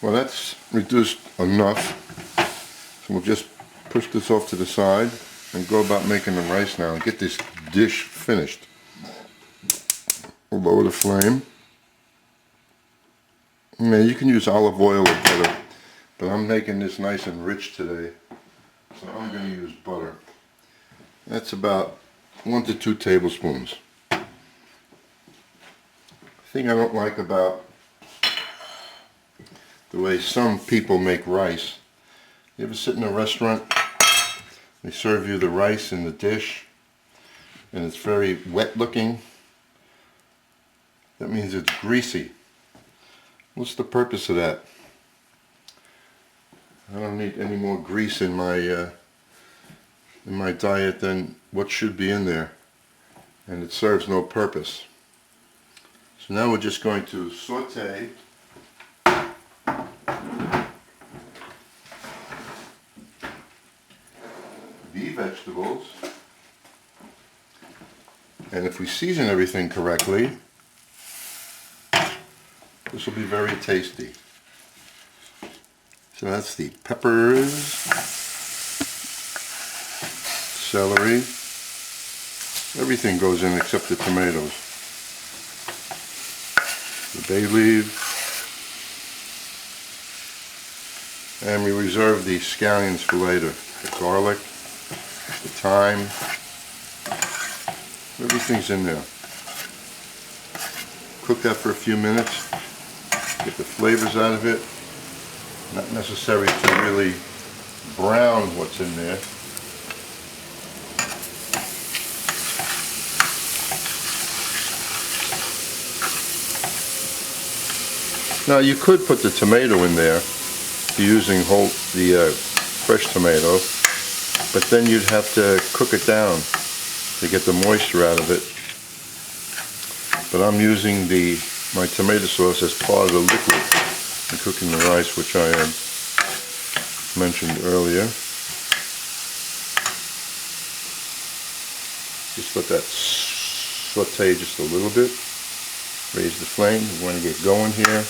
Well, that's reduced enough. So we'll just push this off to the side and go about making the rice now and get this dish finished. We'll lower the flame. Now you can use olive oil or butter, but I'm making this nice and rich today, so I'm going to use butter. That's about 1 to 2 tablespoons. The thing I don't like about the way some people make rice, you ever sit in a restaurant, they serve you the rice in the dish, and it's very wet looking. That means it's greasy. What's the purpose of that? I don't need any more grease in my diet than what should be in there, and it serves no purpose. So now we're just going to saute the vegetables, and if we season everything correctly, this will be very tasty. So that's the peppers, celery, everything goes in except the tomatoes. The bay leaves, and we reserve the scallions for later. The garlic, the thyme, everything's in there. Cook that for a few minutes, get the flavors out of it. Not necessary to really brown what's in there. Now you could put the tomato in there using the fresh tomato, but then you'd have to cook it down to get the moisture out of it. But I'm using my tomato sauce as part of the liquid in cooking the rice, which I had mentioned earlier. Just let that saute just a little bit. Raise the flame. We want to get going here.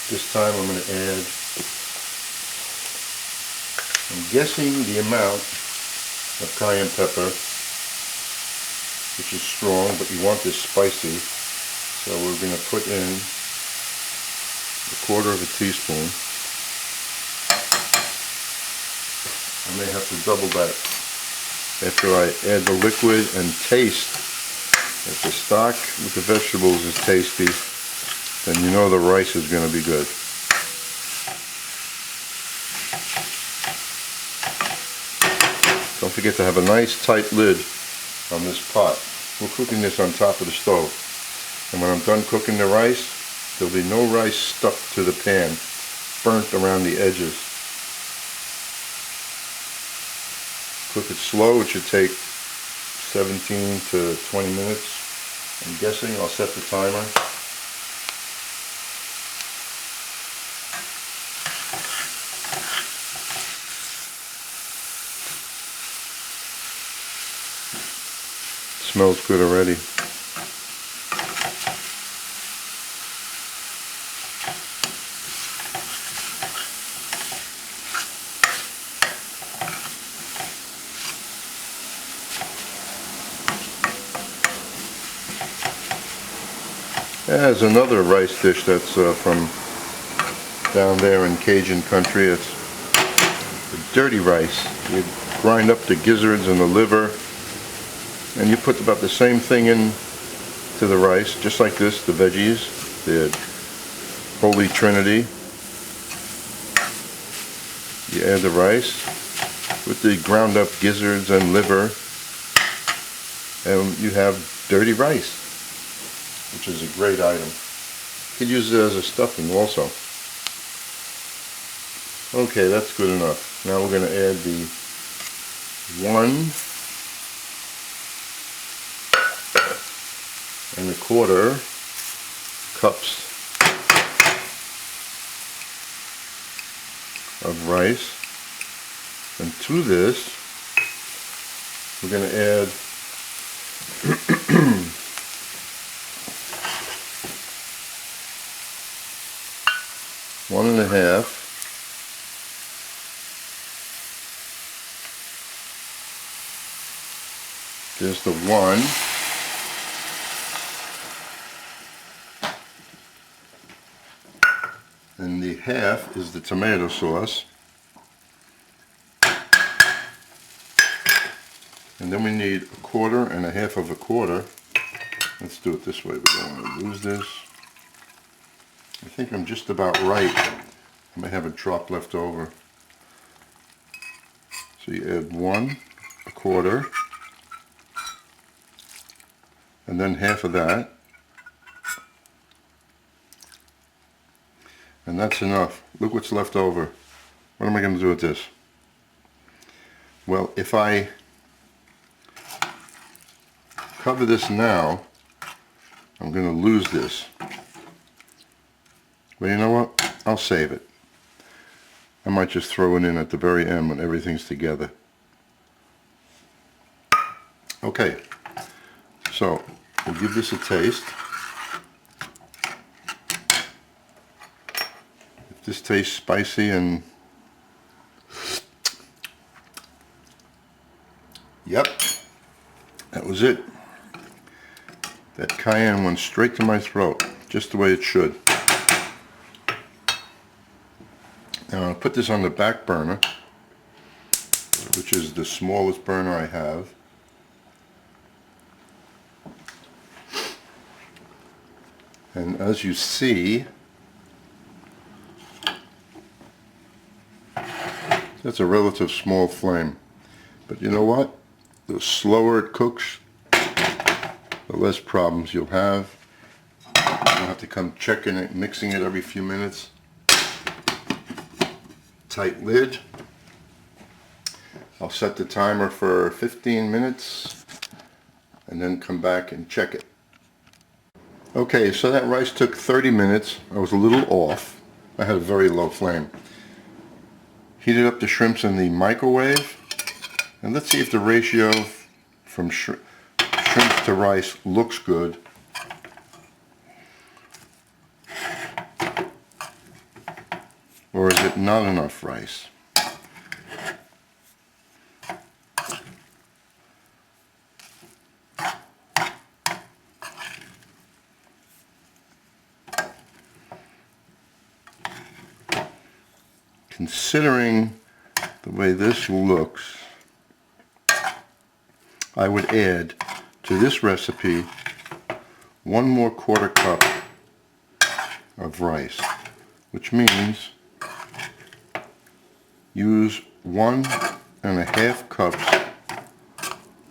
This time I'm going to add, I'm guessing the amount of cayenne pepper, which is strong, but you want this spicy. So we're going to put in 1/4 teaspoon. I may have to double that after I add the liquid and taste. If the stock with the vegetables is tasty, then you know the rice is going to be good. Don't forget to have a nice tight lid on this pot. We're cooking this on top of the stove. And when I'm done cooking the rice, there'll be no rice stuck to the pan, burnt around the edges. Cook it slow. It should take 17 to 20 minutes. I'm guessing. I'll set the timer. Smells good already. There's another rice dish that's from down there in Cajun country. It's dirty rice. You grind up the gizzards and the liver, and you put about the same thing in to the rice, just like this, the veggies, the Holy Trinity. You add the rice with the ground up gizzards and liver, and you have dirty rice, which is a great item. You could use it as a stuffing also. Okay, that's good enough. Now we're going to add the 1¼ cups of rice, and to this we're going to add 1.5. There's the 1. And the 1/2 is the tomato sauce. And then we need 1/4 and 1/2 of a quarter. Let's do it this way. We don't want to lose this. I think I'm just about right. I may have a drop left over. So you add 1, 1/4, and then 1/2 of that. And that's enough. Look what's left over. What am I going to do with this? Well, if I cover this now, I'm going to lose this. But you know what? I'll save it. I might just throw it in at the very end when everything's together. Okay, so we'll give this a taste. If this tastes spicy and... Yep, that was it. That cayenne went straight to my throat, just the way it should. Now I'll put this on the back burner, which is the smallest burner I have. And as you see, that's a relative small flame. But you know what? The slower it cooks, the less problems you'll have. You don't have to come checking it, mixing it every few minutes. Tight lid. I'll set the timer for 15 minutes and then come back and check it. Okay, so that rice took 30 minutes. I was a little off. I had a very low flame. Heated up the shrimps in the microwave, and let's see if the ratio from shrimps to rice looks good. Or is it not enough rice? Considering the way this looks, I would add to this recipe 1 more 1/4 cup of rice, which means use 1.5 cups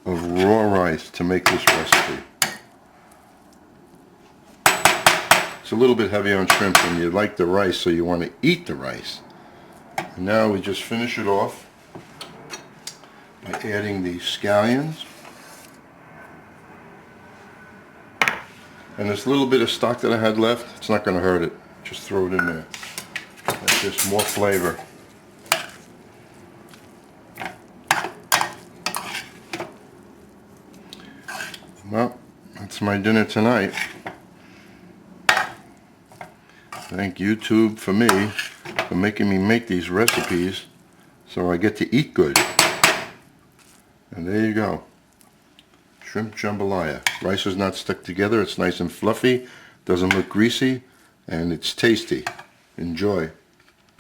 of raw rice to make this recipe. It's a little bit heavy on shrimp and you like the rice, so you want to eat the rice. And now we just finish it off by adding the scallions. And this little bit of stock that I had left, it's not going to hurt it. Just throw it in there. That's just more flavor. Well, that's my dinner thank Thank YouTube for making me make these recipes so I get to eat good. And there you go. Shrimp jambalaya. Rice is not stuck together. It's nice and fluffy, doesn't look greasy, and it's tasty. Enjoy.